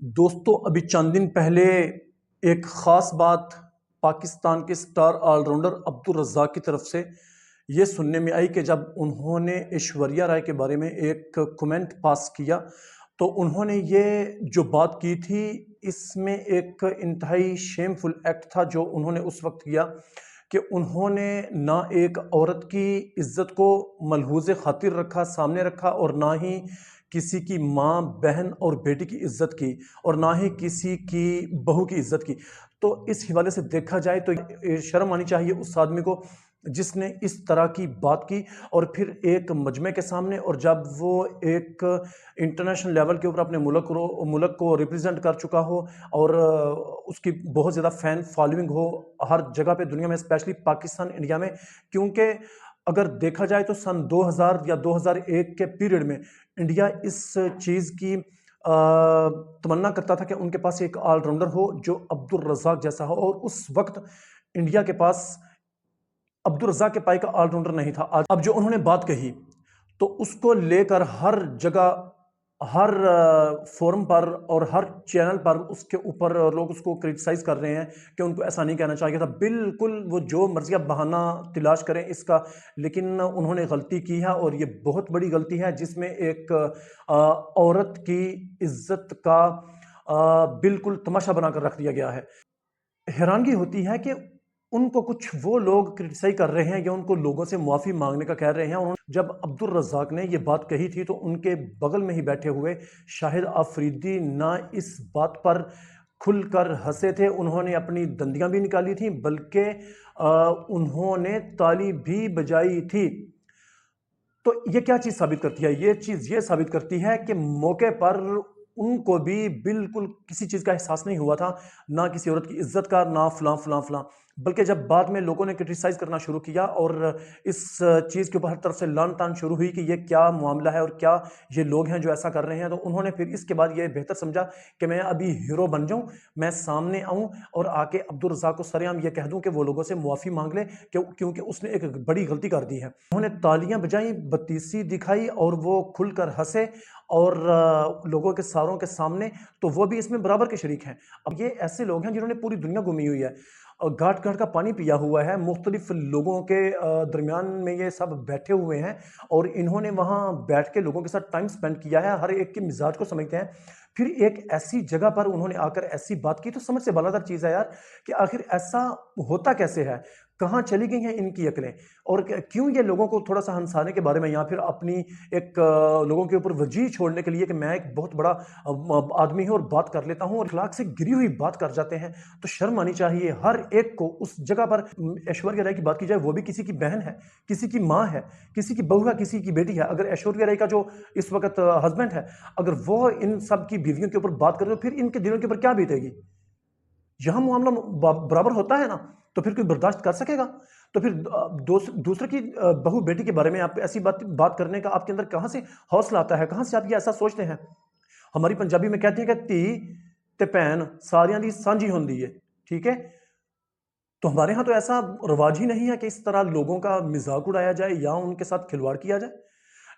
دوستو ابھی چند دن پہلے ایک خاص بات پاکستان کے سٹار آل راؤنڈر عبدالرزاق کی طرف سے یہ سننے میں آئی کہ جب انہوں نے ایشوریہ رائے کے بارے میں ایک کمنٹ پاس کیا تو انہوں نے یہ جو بات کی تھی اس میں ایک انتہائی شیم فل ایکٹ تھا جو انہوں نے اس وقت کیا کہ انہوں نے نہ ایک عورت کی عزت کو ملحوظ خاطر رکھا، سامنے رکھا، اور نہ ہی کسی کی ماں، بہن اور بیٹی کی عزت کی، اور نہ ہی کسی کی بہو کی عزت کی۔ تو اس حوالے سے دیکھا جائے تو شرم آنی چاہیے اس آدمی کو جس نے اس طرح کی بات کی، اور پھر ایک مجمع کے سامنے، اور جب وہ ایک انٹرنیشنل لیول کے اوپر اپنے ملک کو ریپرزینٹ کر چکا ہو، اور اس کی بہت زیادہ فین فالوئنگ ہو ہر جگہ پہ دنیا میں، اسپیشلی پاکستان انڈیا میں، کیونکہ اگر دیکھا جائے تو سن 2000 یا 2001 کے پیریڈ میں انڈیا اس چیز کی تمنا کرتا تھا کہ ان کے پاس ایک آل راؤنڈر ہو جو عبدالرزاق جیسا ہو، اور اس وقت انڈیا کے پاس عبدالرزاق کے پائی کا آل راؤنڈر نہیں تھا۔ اب جو انہوں نے بات کہی تو اس کو لے کر ہر جگہ، ہر فورم پر اور ہر چینل پر اس کے اوپر لوگ اس کو کرٹیسائز کر رہے ہیں کہ ان کو ایسا نہیں کہنا چاہیے تھا۔ بالکل وہ جو مرضی اب بہانہ تلاش کریں اس کا، لیکن انہوں نے غلطی کی ہے، اور یہ بہت بڑی غلطی ہے جس میں ایک عورت کی عزت کا بالکل تماشا بنا کر رکھ دیا گیا ہے۔ حیرانگی ہوتی ہے کہ ان کو کچھ وہ لوگ کرٹیسائی کر رہے ہیں یا ان کو لوگوں سے معافی مانگنے کا کہہ رہے ہیں۔ جب عبدالرزاق نے یہ بات کہی تھی تو ان کے بغل میں ہی بیٹھے ہوئے شاہد آفریدی نہ اس بات پر کھل کر ہنسے تھے، انہوں نے اپنی دندیاں بھی نکالی تھیں، بلکہ انہوں نے تالی بھی بجائی تھی۔ تو یہ کیا چیز ثابت کرتی ہے؟ یہ چیز یہ ثابت کرتی ہے کہ موقع پر ان کو بھی بالکل کسی چیز کا احساس نہیں ہوا تھا، نہ کسی عورت کی عزت کا، نہ فلاں فلاں فلاں۔ بلکہ جب بعد میں لوگوں نے کرٹیسائز کرنا شروع کیا اور اس چیز کے اوپر ہر طرف سے لان تان شروع ہوئی کہ یہ کیا معاملہ ہے اور کیا یہ لوگ ہیں جو ایسا کر رہے ہیں، تو انہوں نے پھر اس کے بعد یہ بہتر سمجھا کہ میں ابھی ہیرو بن جاؤں، میں سامنے آؤں اور آ کے عبدالرزاق کو سرعام یہ کہہ دوں کہ وہ لوگوں سے معافی مانگ لے کیونکہ اس نے ایک بڑی غلطی کر دی ہے۔ انہوں نے تالیاں بجائیں، بتیسی دکھائی، اور وہ کھل کر ہنسے اور لوگوں کے ساروں کے سامنے، تو وہ بھی اس میں برابر کے شریک ہیں۔ اب یہ ایسے لوگ ہیں جنہوں نے پوری دنیا گھومی ہوئی ہے، گھاٹ گھاٹ کا پانی پیا ہوا ہے، مختلف لوگوں کے درمیان میں یہ سب بیٹھے ہوئے ہیں، اور انہوں نے وہاں بیٹھ کے لوگوں کے ساتھ ٹائم سپینڈ کیا ہے، ہر ایک کے مزاج کو سمجھتے ہیں۔ پھر ایک ایسی جگہ پر انہوں نے آ کر ایسی بات کی تو سمجھ سے بالاتر چیز ہے یار کہ آخر ایسا ہوتا کیسے ہے؟ کہاں چلی گئی ہیں ان کی عقلیں؟ اور کیوں یہ لوگوں کو تھوڑا سا ہنسانے کے بارے میں یا پھر اپنی ایک لوگوں کے اوپر وجیہ چھوڑنے کے لیے کہ میں ایک بہت بڑا آدمی ہوں اور بات کر لیتا ہوں، اور اخلاق سے گری ہوئی بات کر جاتے ہیں؟ تو شرم آنی چاہیے ہر ایک کو۔ اس جگہ پر ایشوریہ رائے کی بات کی جائے، وہ بھی کسی کی بہن ہے، کسی کی ماں ہے، کسی کی بہو ہے، کسی کی بیٹی ہے۔ اگر ایشوریہ رائے کا جو اس وقت ہسبینڈ ہے، اگر وہ ان سب کی بیویوں کے اوپر بات کرے تو پھر ان کے دلوں کے اوپر کیا بیتے گی؟ یہاں معاملہ برابر ہوتا ہے نا، تو پھر کوئی برداشت کر سکے گا؟ تو پھر دوسرے کی بہو بیٹی کے بارے میں آپ ایسی بات کرنے کا آپ کے اندر کہاں سے حوصلہ آتا ہے؟ کہاں سے آپ یہ ایسا سوچتے ہیں؟ ہماری پنجابی میں کہتے ہیں کہ تی تے بہن ساریاں دی سانجھی ہوندی ہے، ٹھیک ہے؟ تو ہمارے ہاں تو ایسا رواج ہی نہیں ہے کہ اس طرح لوگوں کا مذاق اڑایا جائے یا ان کے ساتھ کھلواڑ کیا جائے۔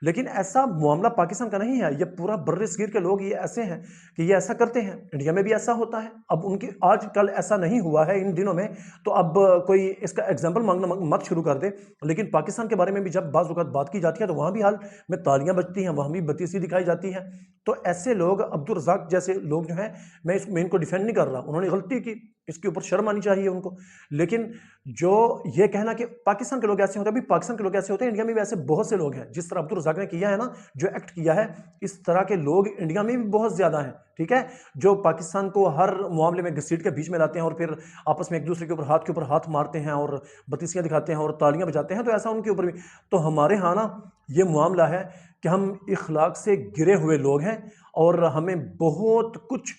لیکن ایسا معاملہ پاکستان کا نہیں ہے، یہ پورا بر صغیر کے لوگ یہ ایسے ہیں کہ یہ ایسا کرتے ہیں۔ انڈیا میں بھی ایسا ہوتا ہے، اب ان کی آج کل ایسا نہیں ہوا ہے ان دنوں میں، تو اب کوئی اس کا ایگزامپل مانگنا مت شروع کر دے۔ لیکن پاکستان کے بارے میں بھی جب بعض اوقات بات کی جاتی ہے تو وہاں بھی حال میں تالیاں بجتی ہیں، وہاں بھی بتیسی دکھائی جاتی ہے۔ تو ایسے لوگ عبدالرزاق جیسے لوگ جو ہیں، میں ان کو ڈیفینڈ نہیں کر رہا، انہوں نے غلطی کی، اس کے اوپر شرم آنی چاہیے ان کو۔ لیکن جو یہ کہنا کہ پاکستان کے لوگ ایسے ہوتے ہیں، بھی پاکستان کے لوگ ایسے ہوتے ہیں، انڈیا میں بھی ایسے بہت سے لوگ ہیں جس طرح عبدالرزاق نے کیا ہے نا، جو ایکٹ کیا ہے، اس طرح کے لوگ انڈیا میں بھی بہت زیادہ ہیں، ٹھیک ہے؟ جو پاکستان کو ہر معاملے میں گھسیٹ کے بیچ میں لاتے ہیں اور پھر آپس میں ایک دوسرے کے اوپر ہاتھ مارتے ہیں اور بتیسیاں دکھاتے ہیں اور تالیاں بجاتے ہیں، تو ایسا ان کے اوپر بھی۔ تو ہمارے ہاں نا یہ معاملہ ہے کہ ہم اخلاق سے گرے ہوئے لوگ ہیں، اور ہمیں بہت کچھ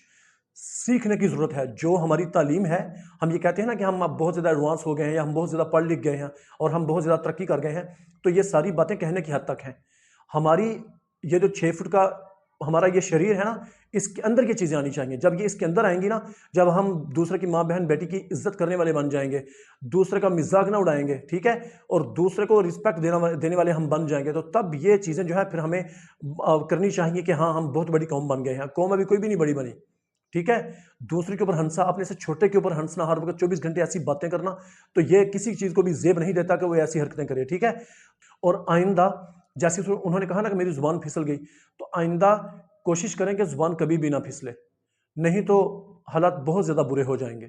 سیکھنے کی ضرورت ہے۔ جو ہماری تعلیم ہے، ہم یہ کہتے ہیں نا کہ ہم اب بہت زیادہ ایڈوانس ہو گئے ہیں، یا ہم بہت زیادہ پڑھ لکھ گئے ہیں اور ہم بہت زیادہ ترقی کر گئے ہیں، تو یہ ساری باتیں کہنے کی حد تک ہیں۔ ہماری یہ جو 6 فٹ کا ہمارا یہ شریر ہے نا، اس کے اندر یہ چیزیں آنی چاہیے۔ جب یہ اس کے اندر آئیں گی نا، جب ہم دوسرے کی ماں بہن بیٹی کی عزت کرنے والے بن جائیں گے، دوسرے کا مزاق نہ اڑائیں گے، ٹھیک ہے، اور دوسرے کو رسپیکٹ دینے والے ہم بن جائیں گے، تو تب یہ چیزیں جو ہے پھر ہمیں کرنی چاہیے کہ ہاں ہم بہت بڑی قوم بن گئے ہیں۔ قوم ابھی کوئی بھی نہیں بڑی بنی، ٹھیک ہے، دوسرے کے اوپر ہنسا، اپنے سے چھوٹے کے اوپر ہنسنا، ہر وقت 24 گھنٹے ایسی باتیں کرنا، تو یہ کسی چیز کو بھی زیب نہیں دیتا کہ وہ ایسی حرکتیں کرے، ٹھیک ہے۔ اور آئندہ جیسے انہوں نے کہا نا کہ میری زبان پھسل گئی، تو آئندہ کوشش کریں کہ زبان کبھی بھی نہ پھسلے، نہیں تو حالات بہت زیادہ برے ہو جائیں گے۔